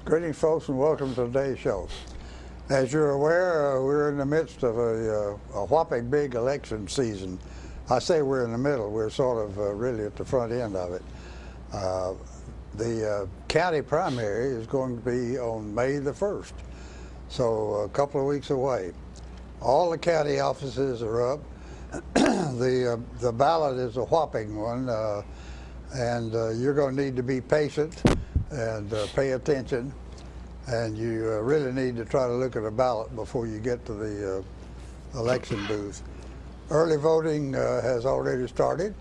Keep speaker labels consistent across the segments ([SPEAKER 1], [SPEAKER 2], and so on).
[SPEAKER 1] Greetings, folks, and welcome to today's show. As you're aware, we're in the midst of a whopping big election season. I say we're in the middle. We're sort of really at the front end of it. The county primary is going to be on May the 1st, so a couple of weeks away. All the county offices are up. The ballot is a whopping one, and you're going to need to be patient and pay attention. And you really need to try to look at a ballot before you get to the election booth. Early voting has already started,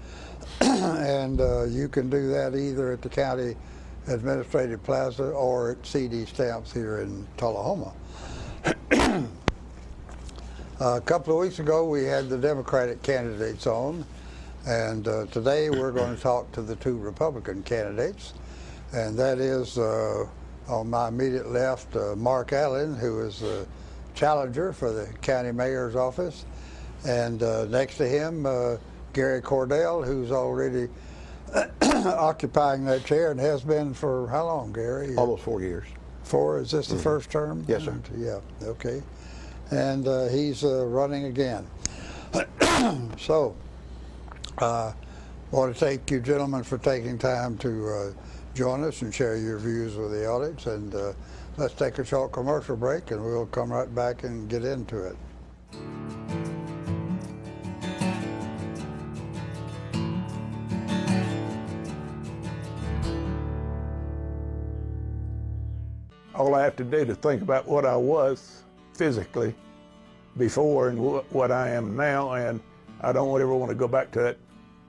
[SPEAKER 1] and you can do that either at the County Administrative Plaza or at CD Stamps here in Tullahoma. A couple of weeks ago, we had the Democratic candidates on, and today we're going to talk to the two Republican candidates, and that is on my immediate left, Mark Allen, who is the challenger for the county mayor's office, and next to him, Gary Cordell, who's already occupying that chair and has been for how long, Gary?
[SPEAKER 2] Almost 4 years.
[SPEAKER 1] 4? Is this the first term?
[SPEAKER 2] Yes, sir.
[SPEAKER 1] Yeah, okay. And he's running again. So, I want to thank you gentlemen for taking time to join us and share your views with the audience. And let's take a short commercial break and we'll come right back and get into it.
[SPEAKER 3] All I have to do to think about what I was physically before and what I am now, and I don't ever want to go back to that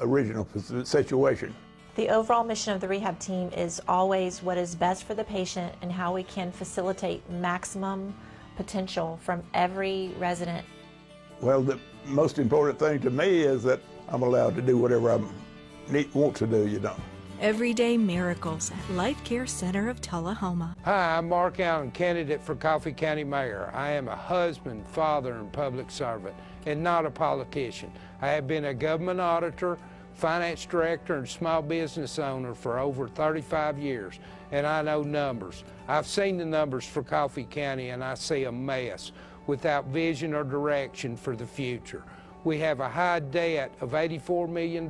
[SPEAKER 3] original situation.
[SPEAKER 4] The overall mission of the rehab team is always what is best for the patient and how we can facilitate maximum potential from every resident.
[SPEAKER 3] Well, the most important thing to me is that I'm allowed to do whatever I want to do, you know.
[SPEAKER 5] Everyday Miracles at Life Care Center of Tullahoma.
[SPEAKER 6] Hi, I'm Mark Allen, candidate for Coffee County Mayor. I am a husband, father, and public servant, and not a politician. I have been a government auditor, finance director, and small business owner for over 35 years, and I know numbers. I've seen the numbers for Coffee County, and I see a mess without vision or direction for the future. We have a high debt of $84 million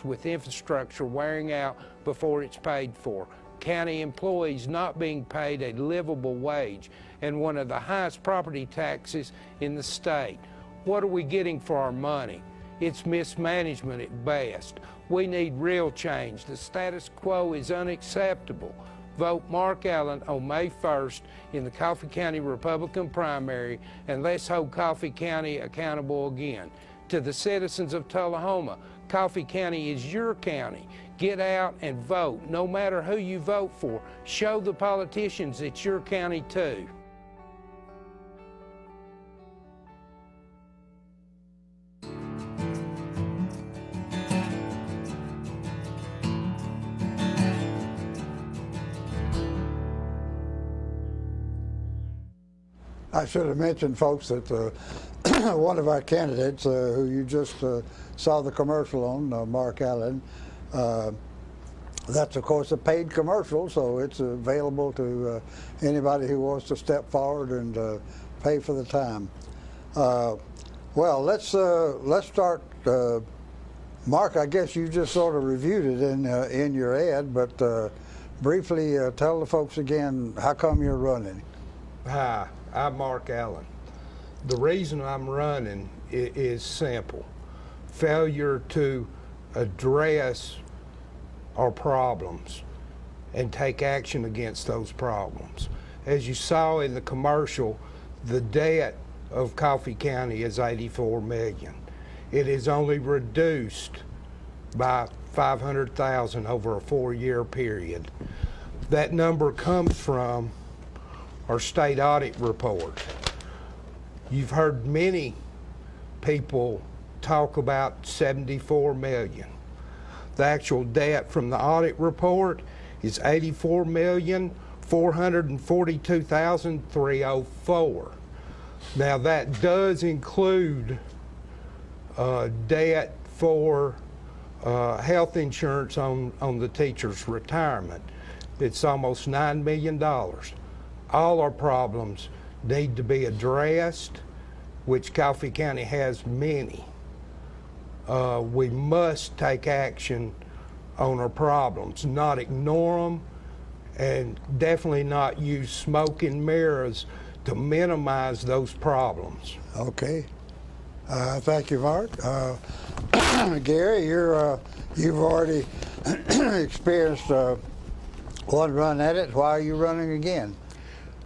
[SPEAKER 6] with infrastructure wearing out before it's paid for. County employees not being paid a livable wage, and one of the highest property taxes in the state. What are we getting for our money? It's mismanagement at best. We need real change. The status quo is unacceptable. Vote Mark Allen on May 1st in the Coffee County Republican primary, and let's hold Coffee County accountable again. To the citizens of Tullahoma, Coffee County is your county. Get out and vote. No matter who you vote for, show the politicians it's your county too.
[SPEAKER 1] I should have mentioned, folks, that one of our candidates, who you just saw the commercial on, Mark Allen, that's, of course, a paid commercial, so it's available to anybody who wants to step forward and pay for the time. Well, let's start. Mark, I guess you just sort of reviewed it in your ad, but briefly tell the folks again, how come you're running?
[SPEAKER 6] Hi, I'm Mark Allen. The reason I'm running is simple. Failure to address our problems and take action against those problems. As you saw in the commercial, the debt of Coffee County is $84 million. It is only reduced by $500,000 over a 4-year period. That number comes from our state audit report. You've heard many people talk about $74 million. The actual debt from the audit report is $84,442,304. Now that does include debt for health insurance on the teacher's retirement. It's almost $9 million. all our problems need to be addressed, which Coffee County has many. We must take action on our problems, not ignore them, and definitely not use smoke and mirrors to minimize those problems.
[SPEAKER 1] Okay. Thank you, Mark. Gary, you've already experienced one run at it. Why are you running again?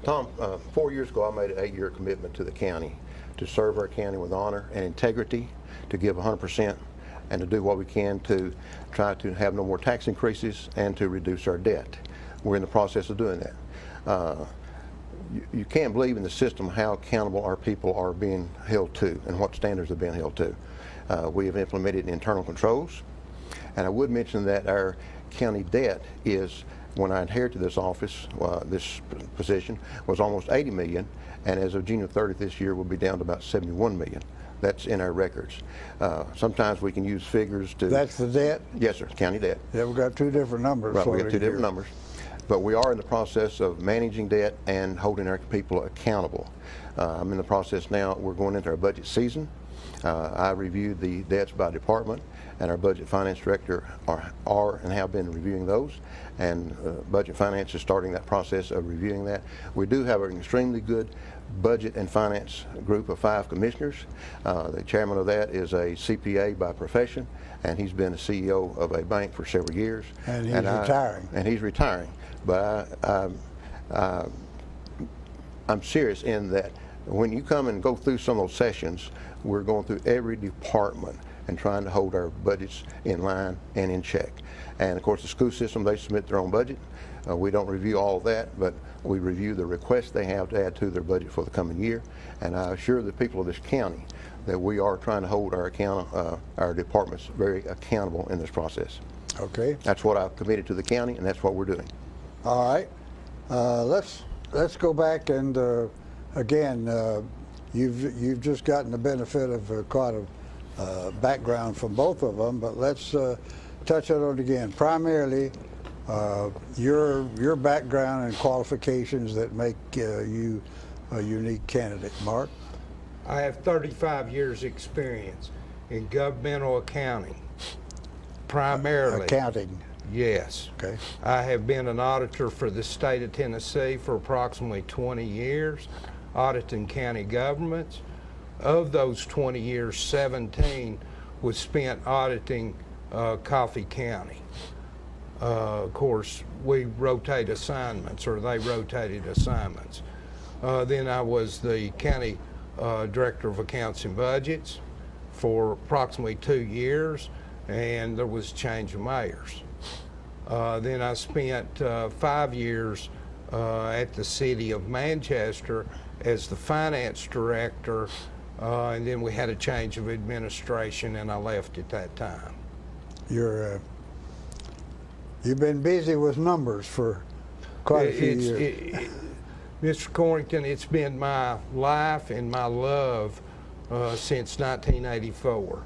[SPEAKER 2] Tom, 4 years ago I made an 8-year commitment to the county to serve our county with honor and integrity, to give 100%, and to do what we can to try to have no more tax increases and to reduce our debt. We're in the process of doing that. You can't believe in the system how accountable our people are being held to and what standards are being held to. We have implemented internal controls, and I would mention that our county debt is, when I inherited this office, this position, was almost $80 million, and as of June 30th this year will be down to about $71 million. That's in our records. Sometimes we can use figures to...
[SPEAKER 1] That's the debt?
[SPEAKER 2] Yes, sir, county debt.
[SPEAKER 1] Yeah, we've got two different numbers.
[SPEAKER 2] Right, we got two different numbers. But we are in the process of managing debt and holding our people accountable. I'm in the process now. We're going into our budget season. I reviewed the debts by department, and our budget finance director are and have been reviewing those, and budget finance is starting that process of reviewing that. We do have an extremely good budget and finance group of 5 commissioners. The chairman of that is a CPA by profession, and he's been a CEO of a bank for several years.
[SPEAKER 1] And he's retiring.
[SPEAKER 2] And he's retiring. But I'm serious in that when you come and go through some of those sessions, we're going through every department and trying to hold our budgets in line and in check. And of course the school system, they submit their own budget. We don't review all of that, but we review the requests they have to add to their budget for the coming year. And I assure the people of this county that we are trying to hold our departments very accountable in this process.
[SPEAKER 1] Okay.
[SPEAKER 2] That's what I've committed to the county, and that's what we're doing.
[SPEAKER 1] All right. Let's go back and again, you've just gotten the benefit of quite a background from both of them, but let's touch on it again. Primarily, your background and qualifications that make you a unique candidate. Mark?
[SPEAKER 6] I have 35 years experience in governmental accounting, primarily.
[SPEAKER 1] Accounting.
[SPEAKER 6] Yes.
[SPEAKER 1] Okay.
[SPEAKER 6] I have been an auditor for the state of Tennessee for approximately 20 years, auditing county governments. Of those 20 years, 17 was spent auditing Coffee County. Of course, we rotate assignments, or they rotated assignments. Then I was the county director of accounts and budgets for approximately 2 years, and there was a change of mayors. Then I spent 5 years at the city of Manchester as the finance director, and then we had a change of administration, and I left at that time.
[SPEAKER 1] You've been busy with numbers for quite a few years.
[SPEAKER 6] Mr. Corrington, it's been my life and my love since 1984.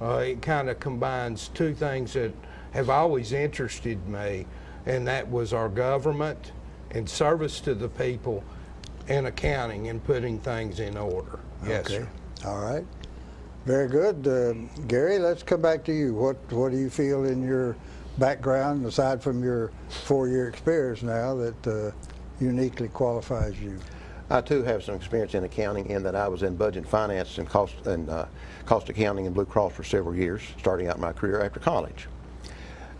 [SPEAKER 6] It kind of combines two things that have always interested me, and that was our government and service to the people and accounting and putting things in order. Yes,
[SPEAKER 1] Okay.
[SPEAKER 6] sir.
[SPEAKER 1] All right. Very good. Gary, let's come back to you. What do you feel in your background, aside from your 4-year experience now, that uniquely qualifies you?
[SPEAKER 2] I too have some experience in accounting in that I was in budget and finance and cost accounting in Blue Cross for several years, starting out my career after college.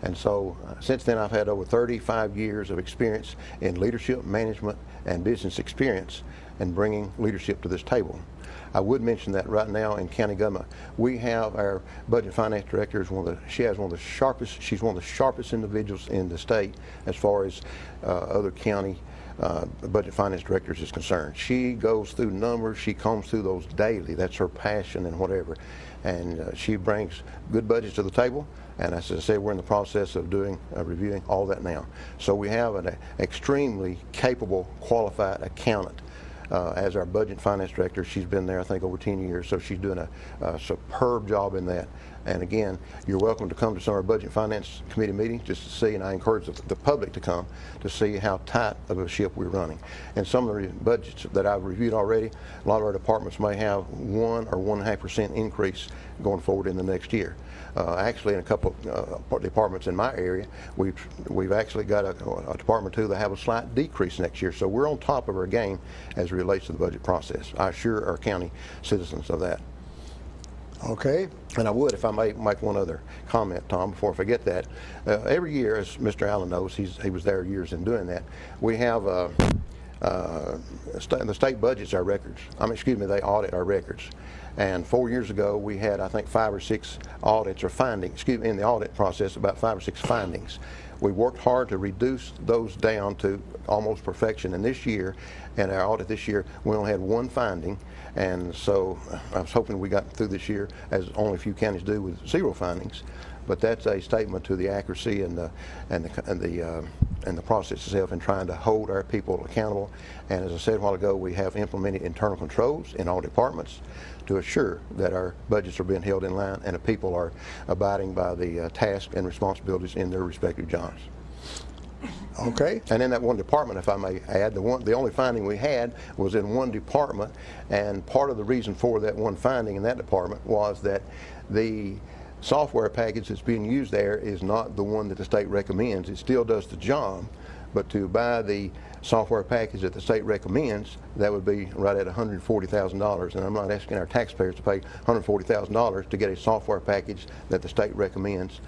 [SPEAKER 2] And so since then I've had over 35 years of experience in leadership, management, and business experience and bringing leadership to this table. I would mention that right now in county government, we have our budget finance director is she's one of the sharpest individuals in the state as far as other county budget finance directors is concerned. She goes through numbers, she combs through those daily. That's her passion and whatever. And she brings good budgets to the table. And as I said, we're in the process of reviewing all that now. So we have an extremely capable, qualified accountant as our budget and finance director. She's been there, I think, over 10 years, so she's doing a superb job in that. And again, you're welcome to come to some of our Budget and Finance Committee meetings just to see, and I encourage the public to come to see how tight of a ship we're running. And some of the budgets that I've reviewed already, a lot of our departments may have 1 or 1.5% increase going forward in the next year. Actually, in a couple of departments in my area, we've actually got a department or two that have a slight decrease next year. So we're on top of our game as it relates to the budget process. I assure our county citizens of that.
[SPEAKER 1] Okay.
[SPEAKER 2] And I would, if I may make one other comment, Tom, before I forget that. Every year, as Mr. Allen knows, he was there years in doing that, we have the state budgets our records. They audit our records. And 4 years ago, we had, I think, 5 or 6 audits or findings, in the audit process, about 5 or 6 findings. We worked hard to reduce those down to almost perfection. And this year, in our audit this year, we only had 1 finding. And so I was hoping we got through this year, as only a few counties do, with 0 findings. But that's a statement to the accuracy and the process itself in trying to hold our people accountable. And as I said a while ago, we have implemented internal controls in all departments to assure that our budgets are being held in line and the people are abiding by the tasks and responsibilities in their respective jobs.
[SPEAKER 1] Okay.
[SPEAKER 2] And in that one department, if I may add, the only finding we had was in one department, and part of the reason for that one finding in that department was that the software package that's being used there is not the one that the state recommends. It still does the job, but to buy the software package that the state recommends, that would be right at $140,000. And I'm not asking our taxpayers to pay $140,000 to get a software package that the state recommends.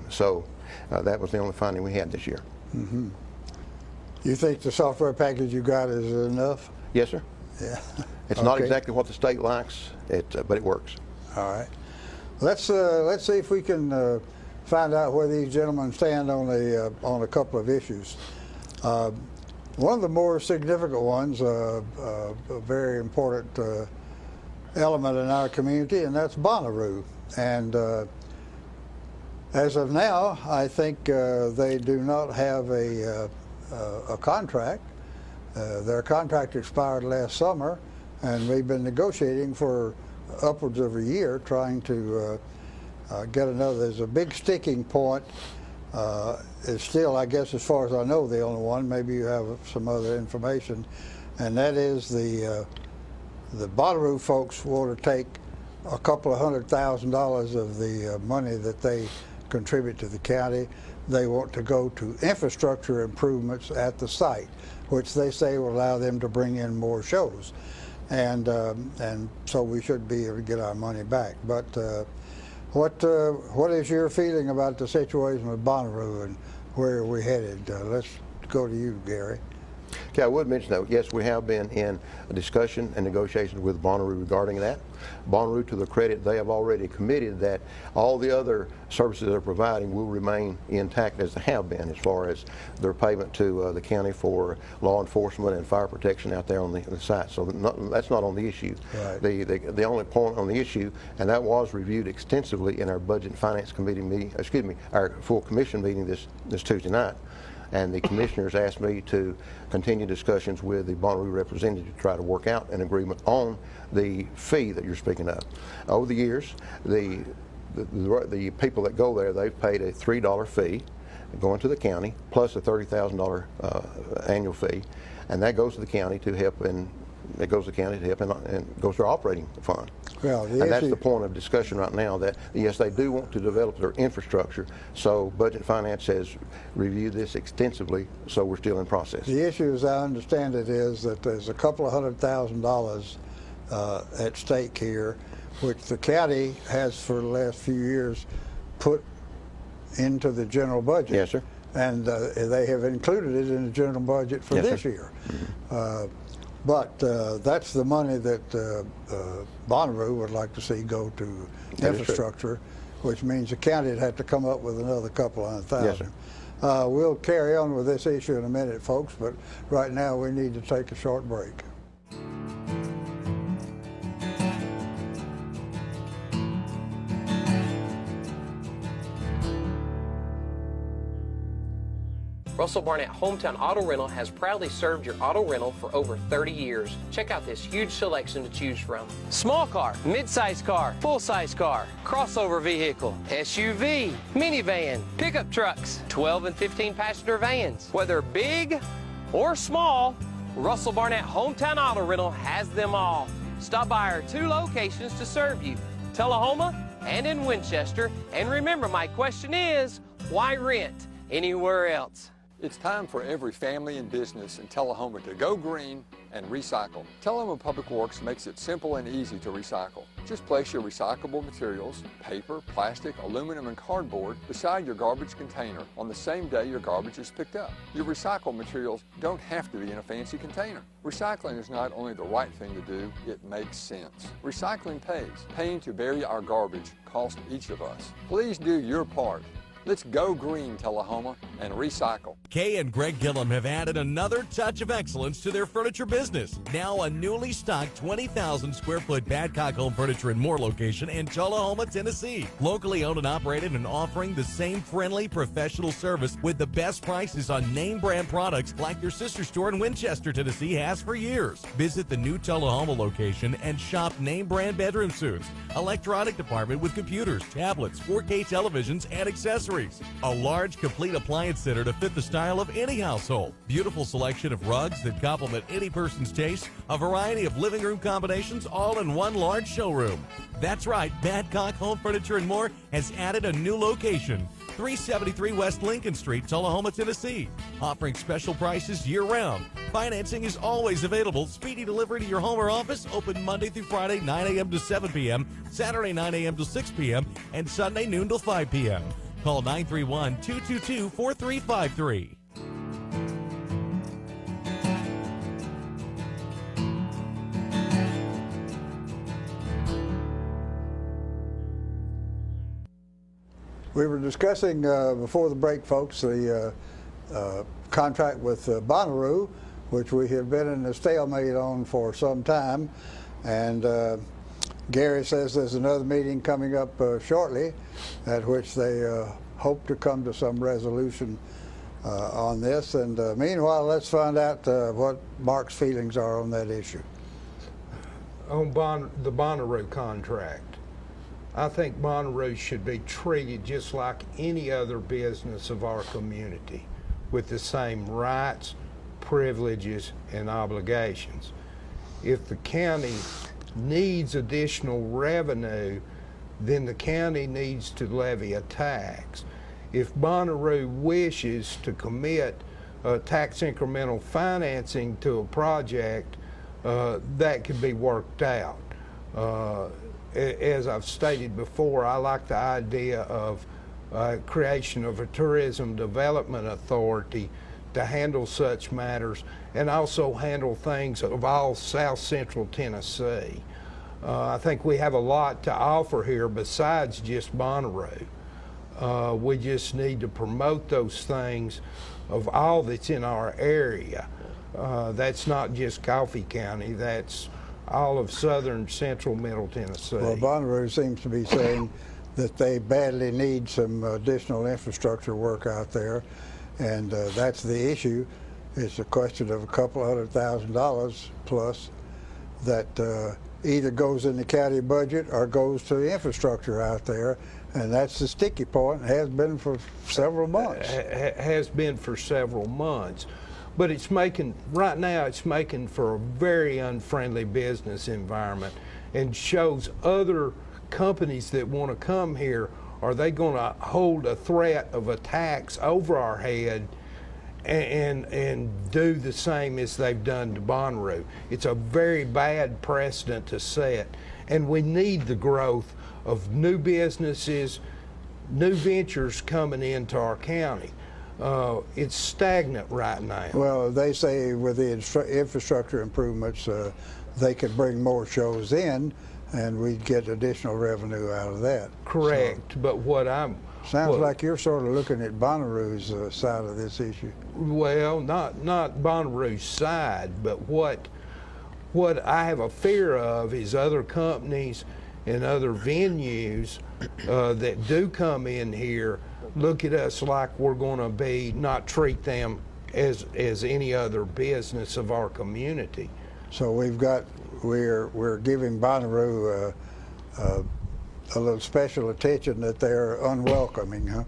[SPEAKER 2] So that was the only finding we had this year.
[SPEAKER 1] Mm-hmm. You think the software package you got is enough?
[SPEAKER 2] Yes, sir.
[SPEAKER 1] Yeah.
[SPEAKER 2] It's not exactly what the state likes, but it works.
[SPEAKER 1] All right. Let's see if we can find out where these gentlemen stand on a couple of issues. One of the more significant ones, a very important element in our community, and that's Bonnaroo. And as of now, I think they do not have a contract. Their contract expired last summer, and we've been negotiating for upwards of a year trying to get another. There's a big sticking point. It's still, I guess, as far as I know, the only one. Maybe you have some other information, and that is the Bonnaroo folks want to take a couple of $100,000 of the money that they contribute to the county. They want to go to infrastructure improvements at the site, which they say will allow them to bring in more shows, and so we should be able to get our money back. But what is your feeling about the situation with Bonnaroo and where are we headed? Let's go to you, Gary.
[SPEAKER 2] Okay, I would mention that, yes, we have been in a discussion and negotiations with Bonnaroo regarding that. Bonnaroo, to their credit, they have already committed that all the other services they're providing will remain intact as they have been, as far as their payment to the county for law enforcement and fire protection out there on the site. So that's not on the issue.
[SPEAKER 1] Right.
[SPEAKER 2] The only point on the issue, and that was reviewed extensively in our Budget and Finance Committee meeting, our full commission meeting this Tuesday night. And the commissioners asked me to continue discussions with the Bonnaroo representative to try to work out an agreement on the fee that you're speaking of. Over the years, the people that go there, they've paid a $3 fee going to the county, plus a $30,000 annual fee, and that goes to the county to help, and it goes to the county to help and goes to our operating fund.
[SPEAKER 1] Well,
[SPEAKER 2] and that's the point of discussion right now, that yes, they do want to develop their infrastructure. So Budget and Finance has reviewed this extensively, so we're still in process.
[SPEAKER 1] The issue, as I understand it, is that there's a couple of $100,000 at stake here, which the county has for the last few years put into the general budget.
[SPEAKER 2] Yes, sir.
[SPEAKER 1] And they have included it in the general budget for
[SPEAKER 2] yes,
[SPEAKER 1] this
[SPEAKER 2] sir.
[SPEAKER 1] year. But that's the money that Bonnaroo would like to see go to infrastructure, which means the county would have to come up with another couple of $100,000.
[SPEAKER 2] Yes, sir.
[SPEAKER 1] We'll carry on with this issue in a minute, folks, but right now we need to take a short break.
[SPEAKER 7] Russell Barnett Hometown Auto Rental has proudly served your auto rental for over 30 years. Check out this huge selection to choose from. Small car, mid-size car, full-size car, crossover vehicle, SUV, minivan, pickup trucks, 12 and 15 passenger vans. Whether big or small, Russell Barnett Hometown Auto Rental has them all. Stop by our 2 locations to serve you, Tullahoma and in Winchester. And remember, my question is, why rent anywhere else?
[SPEAKER 8] It's time for every family and business in Tullahoma to go green and recycle. Tullahoma Public Works makes it simple and easy to recycle. Just place your recyclable materials, paper, plastic, aluminum, and cardboard beside your garbage container on the same day your garbage is picked up. Your recycled materials don't have to be in a fancy container. Recycling is not only the right thing to do, it makes sense. Recycling pays. Paying to bury our garbage costs each of us. Please do your part. Let's go green, Tullahoma, and recycle.
[SPEAKER 9] Kay and Greg Gillum have added another touch of excellence to their furniture business. Now a newly stocked 20,000 square foot Badcock Home Furniture and More location in Tullahoma, Tennessee. Locally owned and operated and offering the same friendly professional service with the best prices on name brand products like their sister store in Winchester, Tennessee has for years. Visit the new Tullahoma location and shop name brand bedroom suits, electronic department with computers, tablets, 4K televisions, and accessories. A large, complete appliance center to fit the style of any household. Beautiful selection of rugs that complement any person's taste. A variety of living room combinations all in one large showroom. That's right, Badcock Home Furniture and More has added a new location. 373 West Lincoln Street, Tullahoma, Tennessee. Offering special prices year-round. Financing is always available. Speedy delivery to your home or office. Open Monday through Friday, 9 a.m. to 7 p.m., Saturday, 9 a.m. to 6 p.m., and Sunday, noon till 5 p.m. Call 931-222-4353.
[SPEAKER 1] We were discussing before the break, folks, the contract with Bonnaroo, which we have been in a stalemate on for some time. And Gary says there's another meeting coming up shortly at which they hope to come to some resolution on this. And meanwhile, let's find out what Mark's feelings are on that issue.
[SPEAKER 6] On the Bonnaroo contract, I think Bonnaroo should be treated just like any other business of our community with the same rights, privileges, and obligations. If the county needs additional revenue, then the county needs to levy a tax. If Bonnaroo wishes to commit tax incremental financing to a project, that could be worked out. As I've stated before, I like the idea of creation of a tourism development authority to handle such matters and also handle things of all South Central Tennessee. I think we have a lot to offer here besides just Bonnaroo. We just need to promote those things of all that's in our area. That's not just Coffee County, that's all of southern central middle Tennessee.
[SPEAKER 1] Well, Bonnaroo seems to be saying that they badly need some additional infrastructure work out there, and that's the issue. It's a question of a couple $100,000 plus that either goes in the county budget or goes to the infrastructure out there, and that's the sticky point. It has been for several months.
[SPEAKER 6] Has been for several months. But it's making, right now, it's making for a very unfriendly business environment and shows other companies that want to come here, are they going to hold a threat of a tax over our head and do the same as they've done to Bonnaroo? It's a very bad precedent to set, and we need the growth of new businesses, new ventures coming into our county. It's stagnant right now.
[SPEAKER 1] Well, they say with the infrastructure improvements, they could bring more shows in, and we'd get additional revenue out of that.
[SPEAKER 6] Correct, so, but what I'm...
[SPEAKER 1] Sounds like you're sort of looking at Bonnaroo's side of this issue.
[SPEAKER 6] Well, not Bonnaroo's side, but what I have a fear of is other companies and other venues that do come in here look at us like we're going to be, not treat them as any other business of our community.
[SPEAKER 1] So we're giving Bonnaroo a little special attention that they're unwelcoming, huh?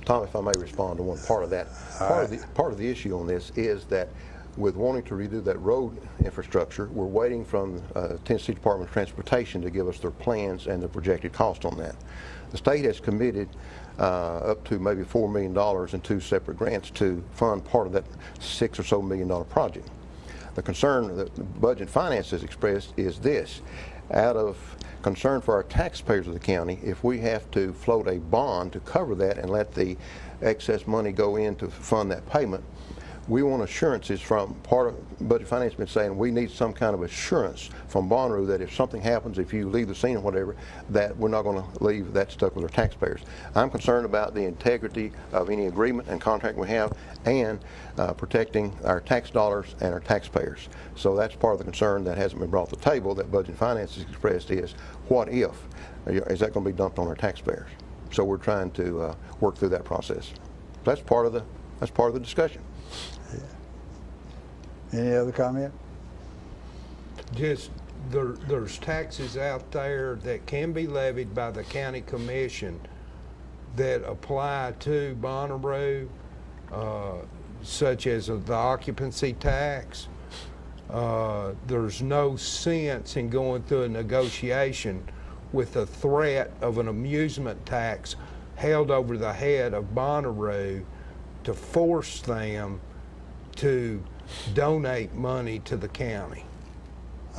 [SPEAKER 2] Tom, if I may respond to one part of that. Part of the issue on this is that with wanting to redo that road infrastructure, we're waiting from Tennessee Department of Transportation to give us their plans and the projected cost on that. The state has committed up to maybe $4 million in 2 separate grants to fund part of that $6 or so million project. The concern that the Budget Finance has expressed is this: out of concern for our taxpayers of the county, if we have to float a bond to cover that and let the excess money go in to fund that payment, we want assurances from part of Budget Finance has been saying we need some kind of assurance from Bonnaroo that if something happens, if you leave the scene or whatever, that we're not going to leave that stuck with our taxpayers. I'm concerned about the integrity of any agreement and contract we have and protecting our tax dollars and our taxpayers. So that's part of the concern that hasn't been brought to the table that Budget Finance has expressed is, what if? Is that going to be dumped on our taxpayers? So we're trying to work through that process. That's part of the discussion.
[SPEAKER 1] Any other comment?
[SPEAKER 6] Just there's taxes out there that can be levied by the county commission that apply to Bonnaroo, such as the occupancy tax. There's no sense in going through a negotiation with the threat of an amusement tax held over the head of Bonnaroo to force them to donate money to the county.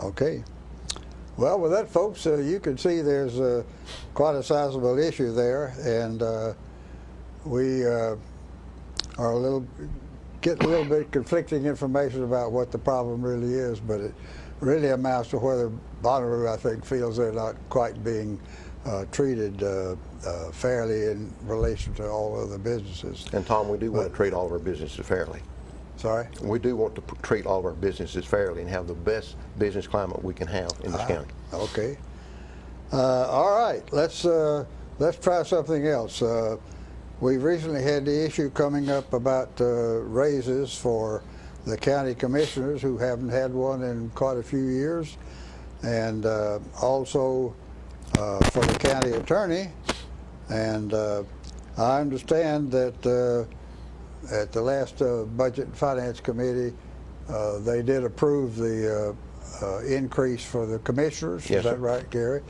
[SPEAKER 1] Okay. Well, with that, folks, you can see there's quite a sizable issue there, and we get a little bit conflicting information about what the problem really is, but it really amounts to whether Bonnaroo, I think, feels they're not quite being treated fairly in relation to all other businesses.
[SPEAKER 2] And Tom, we do want to treat all of our businesses fairly.
[SPEAKER 1] Sorry?
[SPEAKER 2] We do want to treat all of our businesses fairly and have the best business climate we can have in this county.
[SPEAKER 1] Okay. All right. Let's try something else. We've recently had the issue coming up about raises for the county commissioners who haven't had one in quite a few years, and also for the county attorney. And I understand that at the last Budget and Finance Committee, they did approve the increase for the commissioners.
[SPEAKER 2] Yes,
[SPEAKER 1] is that
[SPEAKER 2] sir.
[SPEAKER 1] right, Gary?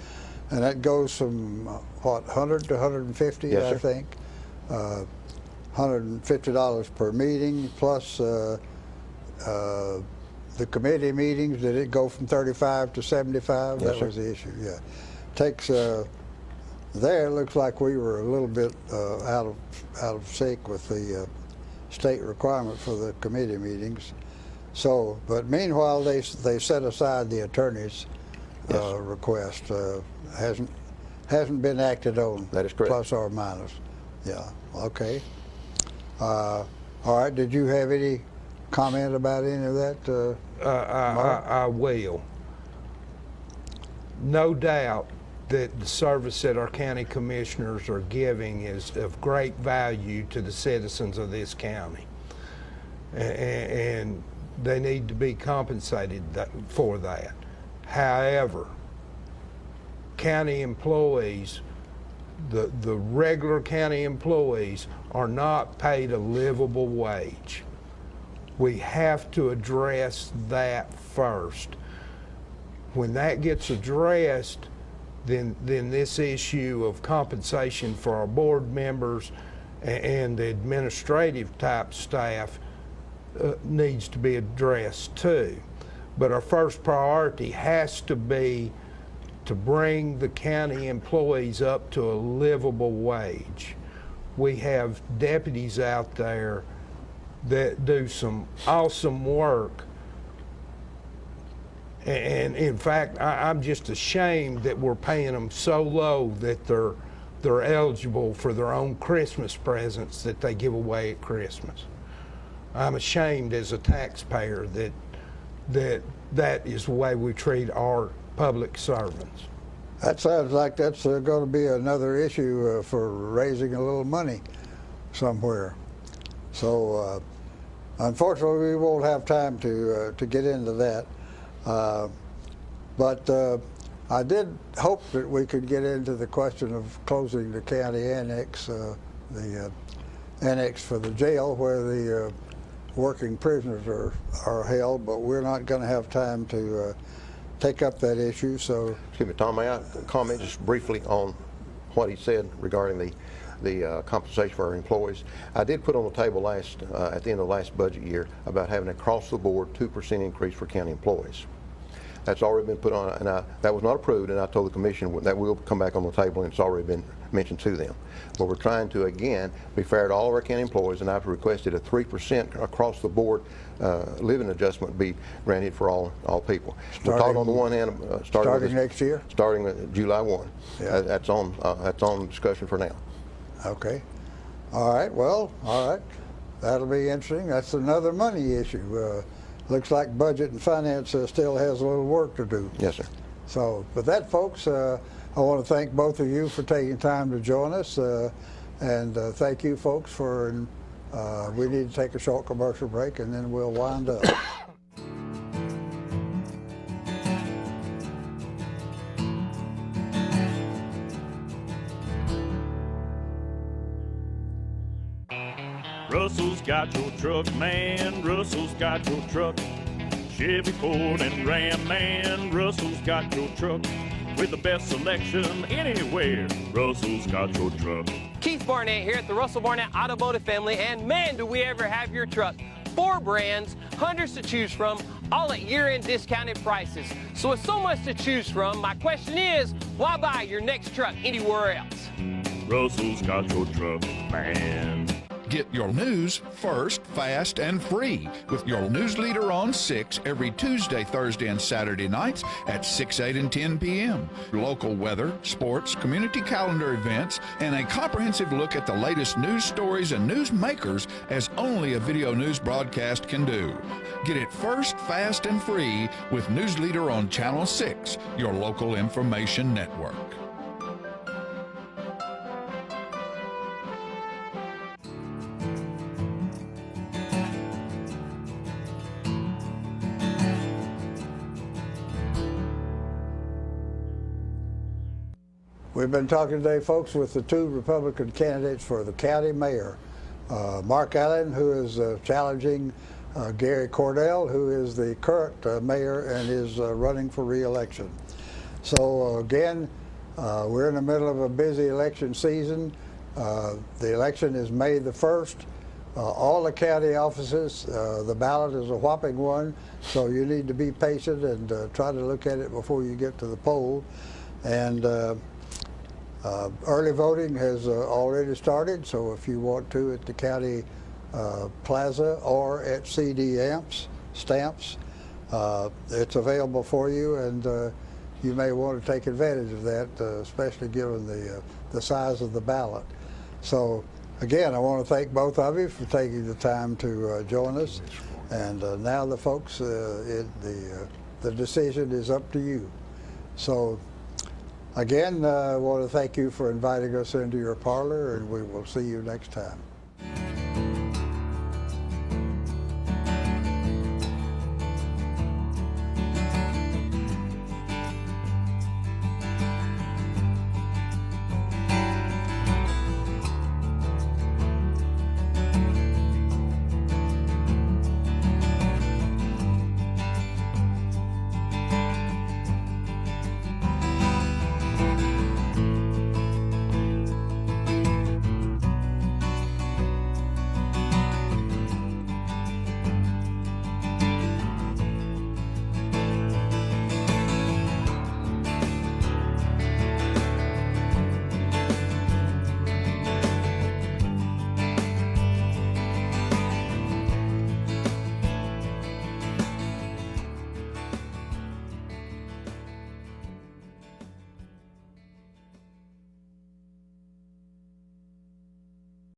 [SPEAKER 1] And that goes from, what, 100 to 150,
[SPEAKER 2] Yes,
[SPEAKER 1] I
[SPEAKER 2] sir.
[SPEAKER 1] think. $150 per meeting, plus the committee meetings. Did it go from 35 to 75?
[SPEAKER 2] Yes,
[SPEAKER 1] That
[SPEAKER 2] sir.
[SPEAKER 1] was the issue, yeah. Takes, there, it looks like we were a little bit out of sync with the state requirement for the committee meetings. So, but meanwhile, they set aside the attorney's request. Hasn't been acted on.
[SPEAKER 2] That is correct.
[SPEAKER 1] Plus or minus. Yeah. Okay. All right. Did you have any comment about any of that?
[SPEAKER 6] I will. No doubt that the service that our county commissioners are giving is of great value to the citizens of this county. And they need to be compensated for that. However, county employees, the regular county employees, are not paid a livable wage. We have to address that first. When that gets addressed, then this issue of compensation for our board members and the administrative type staff needs to be addressed too. But our first priority has to be to bring the county employees up to a livable wage. We have deputies out there that do some awesome work. And in fact, I'm just ashamed that we're paying them so low that they're eligible for their own Christmas presents that they give away at Christmas. I'm ashamed as a taxpayer that is the way we treat our public servants.
[SPEAKER 1] That sounds like that's going to be another issue for raising a little money somewhere. So unfortunately, we won't have time to get into that. But I did hope that we could get into the question of closing the county annex, the annex for the jail where the working prisoners are held, but we're not going to have time to take up that issue. So,
[SPEAKER 2] excuse me, Tom, may I comment just briefly on what he said regarding the compensation for our employees? I did put on the table at the end of the last budget year about having an across-the-board 2% increase for county employees. That's already been put on, and that was not approved, and I told the commission that will come back on the table, and it's already been mentioned to them. But we're trying to, again, be fair to all of our county employees, and I've requested a 3% across-the-board living adjustment be granted for all people. We're talking on the one hand,
[SPEAKER 1] starting next year?
[SPEAKER 2] Starting July 1.
[SPEAKER 1] Yeah.
[SPEAKER 2] That's on discussion for now.
[SPEAKER 1] Okay. All right. Well, all right. That'll be interesting. That's another money issue. Looks like budget and finance still has a little work to do.
[SPEAKER 2] Yes, sir.
[SPEAKER 1] So with that, folks, I want to thank both of you for taking time to join us. And thank you, folks, for, we need to take a short commercial break and then we'll wind up.
[SPEAKER 10] Russell's got your truck, man. Russell's got your truck. Chevy, Ford, and Ram, man. Russell's got your truck. With the best selection anywhere. Russell's got your truck.
[SPEAKER 7] Keith Barnett here at the Russell Barnett Automotive family, and man, do we ever have your truck. 4 brands, hundreds to choose from, all at year-end discounted prices. So with so much to choose from, my question is, why buy your next truck anywhere else?
[SPEAKER 10] Russell's got your truck, man.
[SPEAKER 11] Get your news first, fast, and free with your news leader on 6 every Tuesday, Thursday, and Saturday nights at 6, 8, and 10 p.m. Local weather, sports, community calendar events, and a comprehensive look at the latest news stories and news makers as only a video news broadcast can do. Get it first, fast, and free with News Leader on Channel 6, your local information network.
[SPEAKER 1] We've been talking today, folks, with the 2 Republican candidates for the county mayor. Mark Allen, who is challenging Gary Cordell, who is the current mayor and is running for re-election. So again, we're in the middle of a busy election season. The election is May the 1st. All the county offices, the ballot is a whopping one, so you need to be patient and try to look at it before you get to the poll. And early voting has already started, so if you want to at the county plaza or at CD stamps, it's available for you, and you may want to take advantage of that, especially given the size of the ballot. So again, I want to thank both of you for taking the time to join us, and now the folks, the decision is up to you. So again, I want to thank you for inviting us into your parlor, and we will see you next time.